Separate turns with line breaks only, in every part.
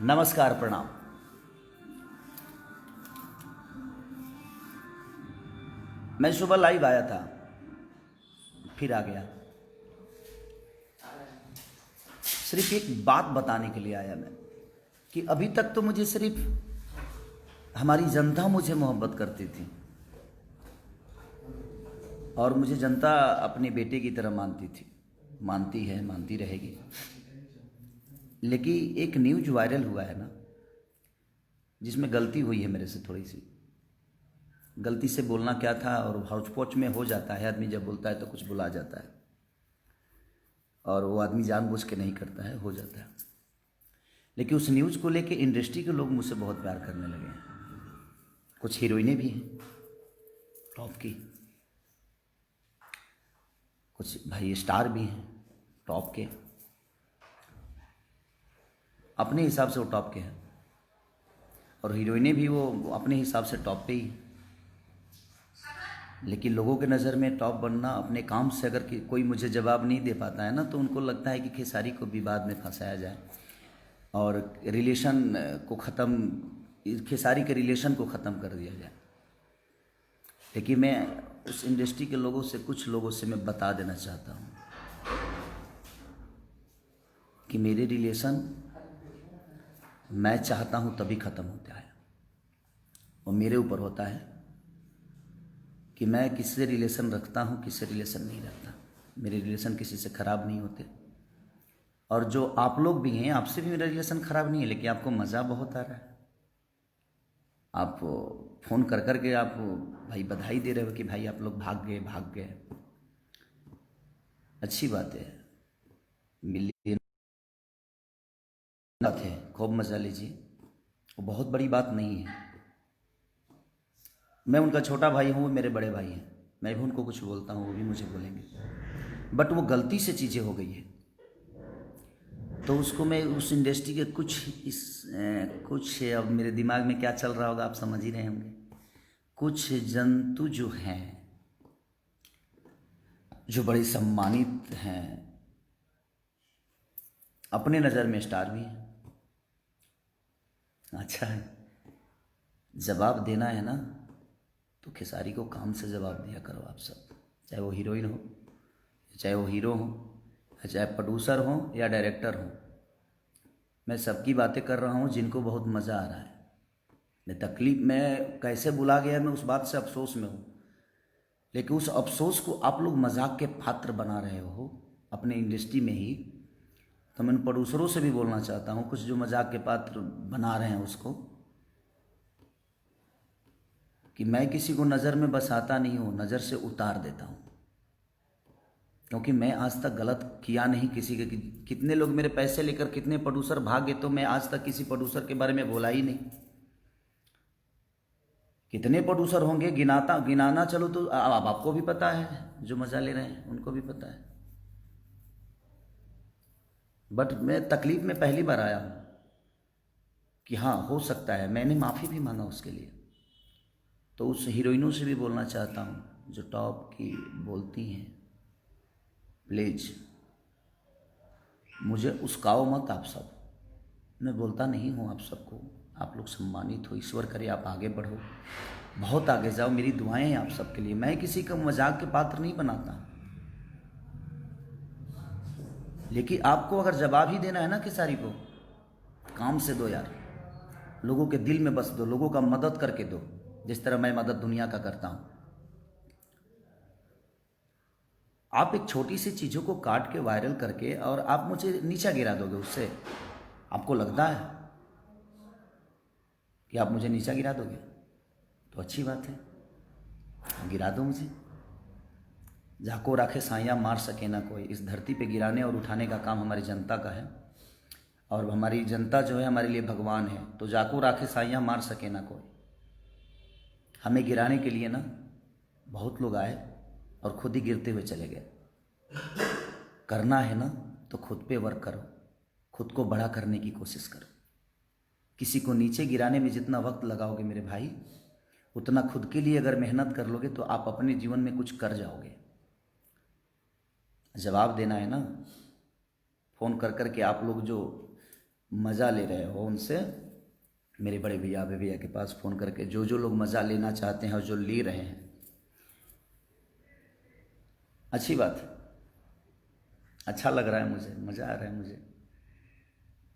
नमस्कार, प्रणाम। मैं सुबह लाइव आया था, फिर आ गया। सिर्फ एक बात बताने के लिए आया मैं कि अभी तक तो मुझे सिर्फ हमारी जनता मुझे मोहब्बत करती थी और मुझे जनता अपने बेटे की तरह मानती थी, मानती है, मानती रहेगी। लेकिन एक न्यूज वायरल हुआ है ना, जिसमें गलती हुई है मेरे से। थोड़ी सी गलती से बोलना क्या था, और हाउच पौच में हो जाता है। आदमी जब बोलता है तो कुछ बुला जाता है, और वो आदमी जानबूझ के नहीं करता है, हो जाता है। लेकिन उस न्यूज़ को लेके इंडस्ट्री के लोग मुझसे बहुत प्यार करने लगे हैं। कुछ हीरोइनें भी हैं टॉप की, कुछ भाई स्टार भी हैं टॉप के, अपने हिसाब से वो टॉप के हैं, और हीरोइनें भी वो अपने हिसाब से टॉप पे ही। लेकिन लोगों के नज़र में टॉप बनना अपने काम से, अगर कोई मुझे जवाब नहीं दे पाता है ना, तो उनको लगता है कि खेसारी को विवाद में फंसाया जाए और रिलेशन को ख़त्म, खेसारी के रिलेशन को ख़त्म कर दिया जाए। लेकिन मैं उस इंडस्ट्री के लोगों से, कुछ लोगों से मैं बता देना चाहता हूँ कि मेरे रिलेशन मैं चाहता हूँ तभी ख़त्म होता है, और मेरे ऊपर होता है कि मैं किससे रिलेशन रखता हूँ, किससे रिलेशन नहीं रखता। मेरे रिलेशन किसी से ख़राब नहीं होते, और जो आप लोग भी हैं, आपसे भी मेरा रिलेशन ख़राब नहीं है, लेकिन आपको मज़ा बहुत आ रहा है। आप फ़ोन कर कर के आप भाई बधाई दे रहे हो कि भाई आप लोग भाग गए, भाग गए। अच्छी बात है, मिलिए बात है, खूब मज़ा लीजिए, वो बहुत बड़ी बात नहीं है। मैं उनका छोटा भाई हूँ, वो मेरे बड़े भाई हैं। मैं भी उनको कुछ बोलता हूँ, वो भी मुझे बोलेंगे, बट वो गलती से चीज़ें हो गई है, तो उसको मैं उस इंडस्ट्री के कुछ अब मेरे दिमाग में क्या चल रहा होगा आप समझ ही रहे होंगे। कुछ जंतु जो हैं, जो बड़े सम्मानित हैं, अपने नज़र में स्टार भी हैं। अच्छा है, जवाब देना है ना, तो खेसारी को काम से जवाब दिया करो आप सब, चाहे वो हीरोइन हो, चाहे वो हीरो हो, चाहे प्रोड्यूसर हो या डायरेक्टर हो। मैं सबकी बातें कर रहा हूँ जिनको बहुत मज़ा आ रहा है। मैं तकलीफ़ में कैसे बुला गया, मैं उस बात से अफसोस में हूँ, लेकिन उस अफसोस को आप लोग मजाक के पात्र बना रहे हो अपने इंडस्ट्री में ही। तो मैं प्रोड्यूसरों से भी बोलना चाहता हूँ, कुछ जो मजाक के पात्र बना रहे हैं उसको, कि मैं किसी को नज़र में बसाता नहीं हूँ, नज़र से उतार देता हूँ। क्योंकि मैं आज तक गलत किया नहीं किसी के। कितने लोग मेरे पैसे लेकर, कितने प्रोड्यूसर भागे, तो मैं आज तक किसी प्रोड्यूसर के बारे में बोला ही नहीं। कितने प्रोड्यूसर होंगे, गिनाना चलो तो अब आपको भी पता है, जो मज़ा ले रहे हैं उनको भी पता है। बट मैं तकलीफ़ में पहली बार आया हूँ कि हाँ हो सकता है, मैंने माफ़ी भी मांगा उसके लिए। तो उस हीरोइनों से भी बोलना चाहता हूँ जो टॉप की बोलती हैं, प्लीज़ मुझे उस्काओ मत आप सब। मैं बोलता नहीं हूँ आप सबको, आप लोग सम्मानित हो, ईश्वर करे आप आगे बढ़ो, बहुत आगे जाओ, मेरी दुआएं हैं आप सबके लिए। मैं किसी का मजाक के पात्र नहीं बनाता, लेकिन आपको अगर जवाब ही देना है ना खेसारी को, काम से दो यार, लोगों के दिल में बस दो, लोगों का मदद करके दो, जिस तरह मैं मदद दुनिया का करता हूँ। आप एक छोटी सी चीज़ों को काट के वायरल करके और आप मुझे नीचा गिरा दोगे उससे, आपको लगता है कि आप मुझे नीचा गिरा दोगे, तो अच्छी बात है, गिरा दो मुझे। जाको राखे साइयाँ मार सके ना कोई। इस धरती पे गिराने और उठाने का काम हमारी जनता का है, और हमारी जनता जो है हमारे लिए भगवान है। तो जाको राखे साइयाँ मार सके ना कोई। हमें गिराने के लिए ना बहुत लोग आए और खुद ही गिरते हुए चले गए। करना है ना तो खुद पे वर्क करो, खुद को बड़ा करने की कोशिश करो। किसी को नीचे गिराने में जितना वक्त लगाओगे मेरे भाई, उतना खुद के लिए अगर मेहनत कर लोगे तो आप अपने जीवन में कुछ कर जाओगे। जवाब देना है ना, फ़ोन कर कर के आप लोग जो मज़ा ले रहे हो उनसे मेरे बड़े भैया भैया के पास फ़ोन करके जो जो लोग मज़ा लेना चाहते हैं और जो ले रहे हैं, अच्छी बात है, अच्छा लग रहा है मुझे, मज़ा आ रहा है मुझे।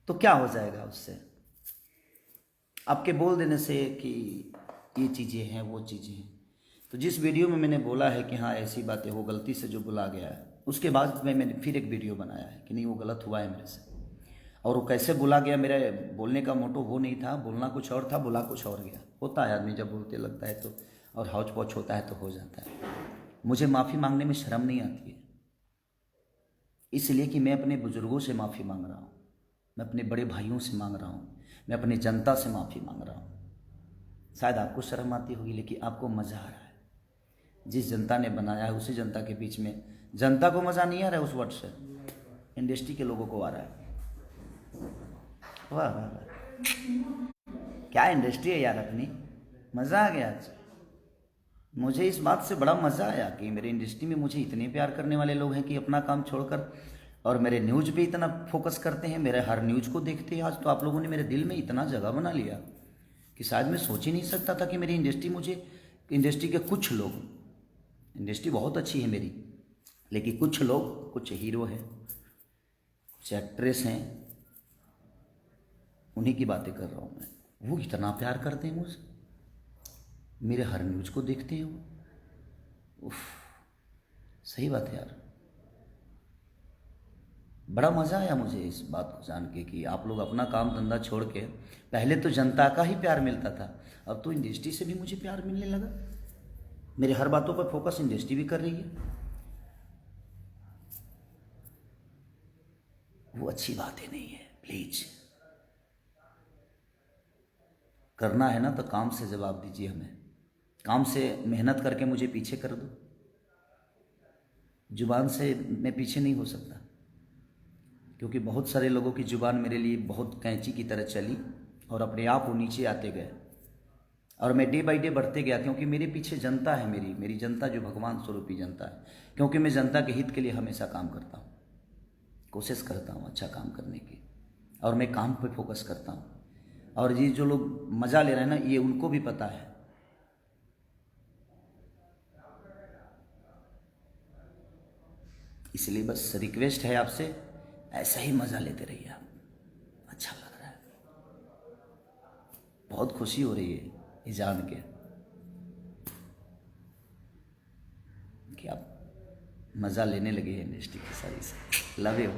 तो क्या हो जाएगा उससे? आपके बोल देने से कि ये चीज़ें हैं वो चीज़ें हैं। तो जिस वीडियो में मैंने बोला है कि हाँ ऐसी बातें वो गलती से जो बुला गया है, उसके बाद मैंने फिर एक वीडियो बनाया है कि नहीं वो गलत हुआ है मेरे से, और वो कैसे बुला गया, मेरे बोलने का मोटो वो नहीं था, बोलना कुछ और था, बुला कुछ और गया। होता है आदमी जब बोलते लगता है तो, और हौच पौच होता है तो हो जाता है। मुझे माफ़ी मांगने में शर्म नहीं आती है, इसलिए कि मैं अपने बुज़ुर्गों से माफ़ी मांग रहा हूँ, मैं अपने बड़े भाइयों से मांग रहा हूँ, मैं अपनी जनता से माफ़ी मांग रहा हूँ। शायद आपको शर्म आती होगी, लेकिन आपको मज़ा आ रहा है। जिस जनता ने बनाया है उसी जनता के बीच में, जनता को मज़ा नहीं आ रहा है उस वर्ड से, इंडस्ट्री के लोगों को आ रहा है। वाह वाह वाह, क्या इंडस्ट्री है यार अपनी, मज़ा आ गया आज। मुझे इस बात से बड़ा मज़ा आया कि मेरे इंडस्ट्री में मुझे इतने प्यार करने वाले लोग हैं कि अपना काम छोड़कर और मेरे न्यूज़ पे इतना फोकस करते हैं, मेरे हर न्यूज़ को देखते हैं। आज तो आप लोगों ने मेरे दिल में इतना जगह बना लिया कि शायद मैं सोच ही नहीं सकता था कि मेरी इंडस्ट्री, मुझे इंडस्ट्री के कुछ लोग, इंडस्ट्री बहुत अच्छी है मेरी, लेकिन कुछ लोग, कुछ हीरो हैं, कुछ एक्ट्रेस हैं, उन्हीं की बातें कर रहा हूँ मैं, वो इतना प्यार करते हैं मुझसे, मेरे हर न्यूज़ को देखते हैं वो। उफ, सही बात है यार, बड़ा मज़ा आया मुझे इस बात को जान के कि आप लोग अपना काम धंधा छोड़ के, पहले तो जनता का ही प्यार मिलता था, अब तो इंडस्ट्री से भी मुझे प्यार मिलने लगा। मेरे हर बातों पर फोकस इंडस्ट्री भी कर रही है, वो अच्छी बात ही नहीं है। प्लीज करना है ना तो काम से जवाब दीजिए हमें, काम से मेहनत करके मुझे पीछे कर दो, जुबान से मैं पीछे नहीं हो सकता, क्योंकि बहुत सारे लोगों की जुबान मेरे लिए बहुत कैंची की तरह चली और अपने आप वो नीचे आते गए, और मैं डे बाई डे बढ़ते गया, क्योंकि मेरे पीछे जनता है, मेरी जनता जो भगवान स्वरूपी जनता है, क्योंकि मैं जनता के हित के लिए हमेशा काम करता हूँ, कोशिश करता हूँ अच्छा काम करने की, और मैं काम पे फोकस करता हूँ। और ये जो लोग मज़ा ले रहे हैं ना, ये उनको भी पता है। इसलिए बस रिक्वेस्ट है आपसे, ऐसा ही मज़ा लेते रहिए आप, अच्छा लग रहा है, बहुत खुशी हो रही है ये जान के कि आप मज़ा लेने लगे हैं इंडस्ट्री की सारी से। Love you,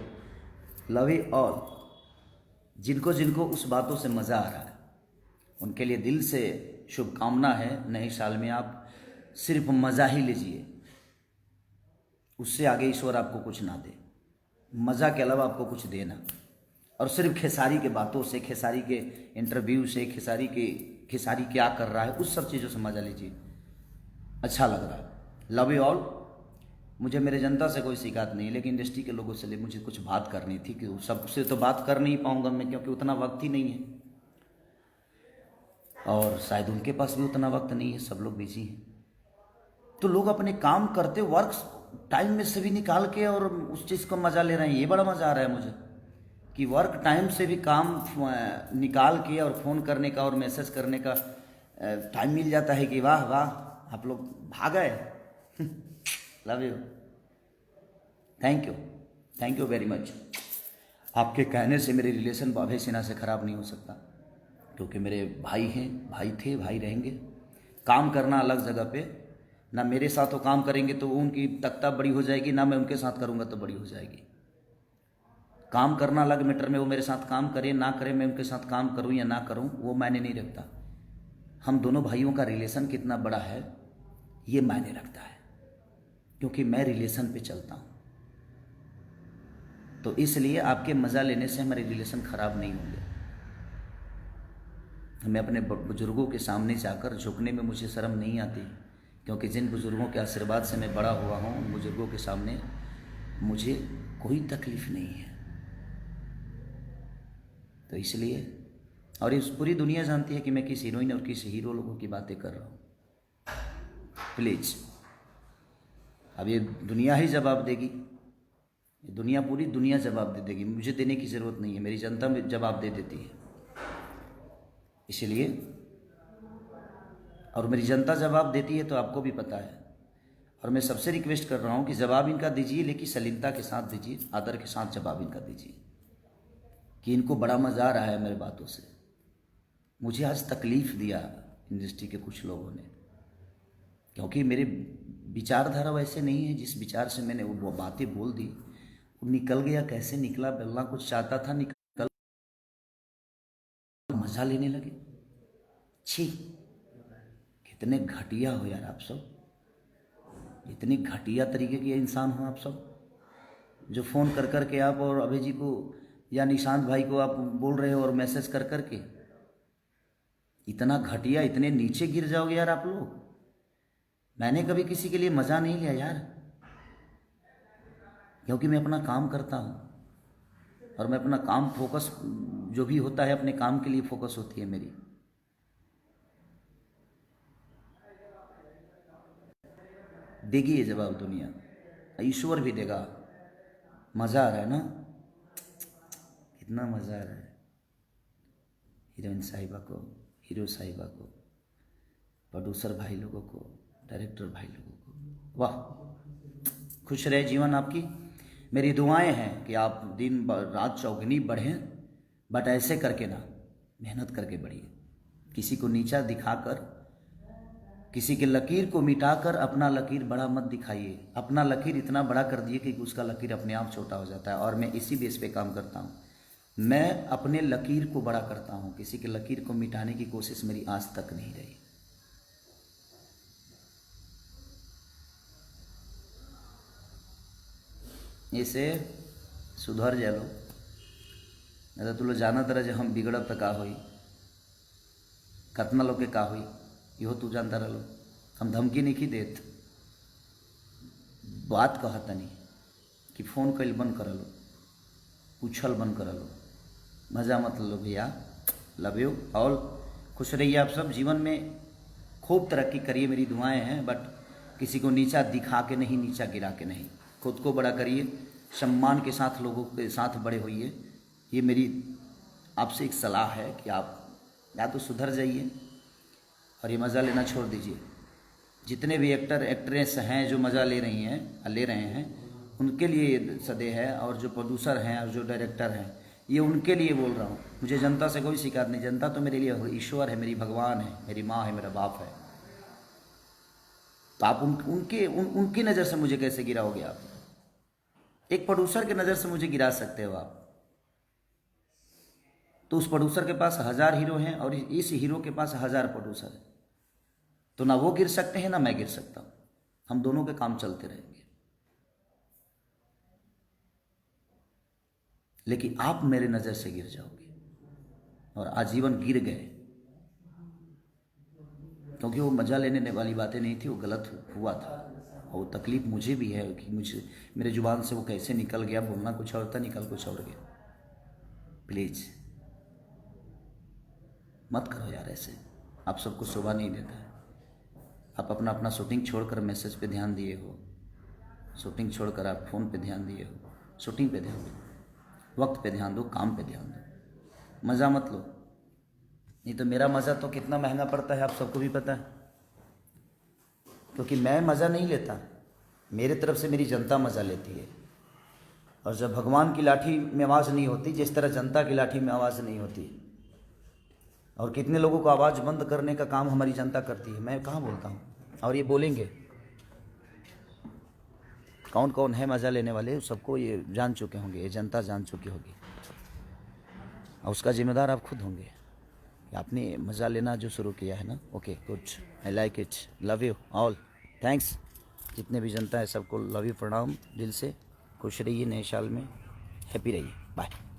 love you all. जिनको जिनको उस बातों से मज़ा आ रहा है उनके लिए दिल से शुभकामना है, नए साल में आप सिर्फ मज़ा ही लीजिए, उससे आगे ईश्वर आपको कुछ ना दे, मज़ा के अलावा आपको कुछ देना। और सिर्फ खेसारी के बातों से, खेसारी के इंटरव्यू से, खेसारी क्या कर रहा है, उस सब चीज़ों से मज़ा लीजिए, अच्छा लग रहा है। Love you all. मुझे मेरे जनता से कोई शिकायत नहीं, लेकिन इंडस्ट्री के लोगों से मुझे कुछ बात करनी थी कि सबसे तो बात कर नहीं पाऊँगा मैं, क्योंकि उतना वक्त ही नहीं है, और शायद उनके पास भी उतना वक्त नहीं है, सब लोग बिजी हैं। तो लोग अपने काम करते वर्क टाइम में से भी निकाल के और उस चीज़ को मज़ा ले रहे हैं, ये बड़ा मज़ा आ रहा है मुझे कि वर्क टाइम से भी काम निकाल के और फ़ोन करने का और मैसेज करने का टाइम मिल जाता है कि वाह वाह आप लोग भाग गए। Love you, thank you very much. आपके कहने से मेरे रिलेशन बाबे सिन्हा से ख़राब नहीं हो सकता, क्योंकि मेरे भाई हैं, भाई थे, भाई रहेंगे। काम करना अलग जगह पे, ना मेरे साथ वो काम करेंगे तो उनकी तख्ता बड़ी हो जाएगी, ना मैं उनके साथ करूँगा तो बड़ी हो जाएगी। काम करना अलग मैटर में, वो मेरे साथ काम करें ना करें, मैं उनके साथ काम करूँ या ना करूँ वो मायने नहीं रखता। हम दोनों भाइयों का रिलेशन कितना बड़ा है ये मायने रखता है, क्योंकि मैं रिलेशन पे चलता हूँ। तो इसलिए आपके मज़ा लेने से हमारे रिलेशन ख़राब नहीं होंगे। मैं अपने बुज़ुर्गों के सामने जाकर झुकने में मुझे शर्म नहीं आती, क्योंकि जिन बुज़ुर्गों के आशीर्वाद से मैं बड़ा हुआ हूँ, उन बुज़ुर्गों के सामने मुझे कोई तकलीफ़ नहीं है। तो इसलिए, और इस पूरी दुनिया जानती है कि मैं किस हीरोइन और किस हीरो लोगों की बातें कर रहा हूँ। प्लीज़, अब ये दुनिया ही जवाब देगी ये दुनिया, पूरी दुनिया जवाब दे देगी, मुझे देने की ज़रूरत नहीं है, मेरी जनता में जवाब दे देती है। इसलिए, और मेरी जनता जवाब देती है तो आपको भी पता है। और मैं सबसे रिक्वेस्ट कर रहा हूँ कि जवाब इनका दीजिए, लेकिन सलीमता के साथ दीजिए, आदर के साथ जवाब इनका दीजिए, कि इनको बड़ा मज़ा आ रहा है मेरे बातों से। मुझे आज तकलीफ़ दिया इंडस्ट्री के कुछ लोगों ने, क्योंकि मेरे विचारधारा वैसे नहीं है। जिस विचार से मैंने वो बातें बोल दी, वो निकल गया, कैसे निकला, बल्ला कुछ चाहता था, निकल, मज़ा लेने लगे। छी, कितने घटिया हो यार आप सब, इतनी घटिया तरीके के इंसान हो आप सब, जो फ़ोन कर कर के आप और अभय जी को या निशांत भाई को आप बोल रहे हो और मैसेज कर कर के, इतना घटिया, इतने नीचे गिर जाओगे यार आप लोग। मैंने कभी किसी के लिए मज़ा नहीं लिया यार, क्योंकि मैं अपना काम करता हूँ और मैं अपना काम फोकस, जो भी होता है अपने काम के लिए फोकस होती है मेरी। देगी ये जवाब दुनिया, ईश्वर भी देगा। मज़ा आ रहा है ना, कितना मज़ा आ रहा है। हीरोइन साहिबा को, हीरो साहिबा को, प्रोड्यूसर भाई लोगों को, डायरेक्टर भाई लोगों को, वाह, खुश रहे जीवन आपकी। मेरी दुआएं हैं कि आप दिन रात चौगुनी बढ़ें, बट ऐसे करके ना, मेहनत करके बढ़िए। किसी को नीचा दिखाकर, किसी के लकीर को मिटाकर अपना लकीर बड़ा मत दिखाइए। अपना लकीर इतना बड़ा कर दिए कि उसका लकीर अपने आप छोटा हो जाता है। और मैं इसी बेस पे काम करता हूँ, मैं अपने लकीर को बड़ा करता हूँ, किसी के लकीर को मिटाने की कोशिश मेरी आज तक नहीं रही। ऐसे सुधर जा लो, नहीं तो तू लोग जाना तरह जो हम बिगड़ब तो का होई, कतना लोग के का हुई, इहो तू जानता रहो। हम धमकी नहीं की देत, बात कहता नहीं कि फ़ोन कल बंद कर लो, पूछल बंद कर लो, मज़ा मत लो भैया। लव यू ऑल, खुश रहिए आप सब, जीवन में खूब तरक्की करिए, मेरी दुआएं हैं। बट किसी को नीचा दिखा के नहीं, नीचा गिरा के नहीं, खुद को बड़ा करिए, सम्मान के साथ लोगों के साथ बड़े होइए। ये मेरी आपसे एक सलाह है कि आप या तो सुधर जाइए और ये मज़ा लेना छोड़ दीजिए। जितने भी एक्टर एक्ट्रेस हैं जो मज़ा ले रही हैं, ले रहे हैं, उनके लिए ये सदे है। और जो प्रोड्यूसर हैं और जो डायरेक्टर हैं, ये उनके लिए बोल रहा हूँ। मुझे जनता से कोई शिकायत नहीं, जनता तो मेरे लिए ईश्वर है, मेरी भगवान है, मेरी माँ है, मेरा बाप है। तो आप उनकी नज़र से मुझे कैसे गिराओगे आप? एक प्रोड्यूसर की नज़र से मुझे गिरा सकते हो आप? तो उस प्रोड्यूसर के पास 1000 हीरो हैं और इस हीरो के पास 1000 प्रोड्यूसर है, तो ना वो गिर सकते हैं ना मैं गिर सकता हूँ। हम दोनों के काम चलते रहेंगे। लेकिन आप मेरे नज़र से गिर जाओगे और आजीवन गिर गए, क्योंकि वो मज़ा लेने वाली बातें नहीं थी, वो गलत हुआ था। और वो तकलीफ़ मुझे भी है कि मुझे, मेरे जुबान से वो कैसे निकल गया, बोलना कुछ और था, निकल कुछ और गया। प्लीज़ मत करो यार ऐसे, आप सबको शोभा नहीं देता है। आप अपना अपना शूटिंग छोड़कर मैसेज पे ध्यान दिए हो, शूटिंग छोड़कर आप फ़ोन पे ध्यान दिए हो। शूटिंग पे ध्यान दो, वक्त पे ध्यान दो, काम पे ध्यान दो, मज़ा मत लो। नहीं तो मेरा मज़ा तो कितना महंगा पड़ता है आप सबको भी पता है, क्योंकि मैं मज़ा नहीं लेता, मेरे तरफ से मेरी जनता मज़ा लेती है। और जब भगवान की लाठी में आवाज़ नहीं होती, जिस तरह जनता की लाठी में आवाज़ नहीं होती, और कितने लोगों को आवाज़ बंद करने का काम हमारी जनता करती है, मैं कहाँ बोलता हूँ। और ये बोलेंगे कौन कौन है मज़ा लेने वाले, सबको ये जान चुके होंगे, ये जनता जान चुकी होगी, और उसका जिम्मेदार आप खुद होंगे कि आपने मज़ा लेना जो शुरू किया है ना। Okay good, I like it, love you all, thanks. जितने भी जनता है सबको लव यू, प्रणाम दिल से। खुश रहिए, नए साल में हैप्पी रहिए, बाय।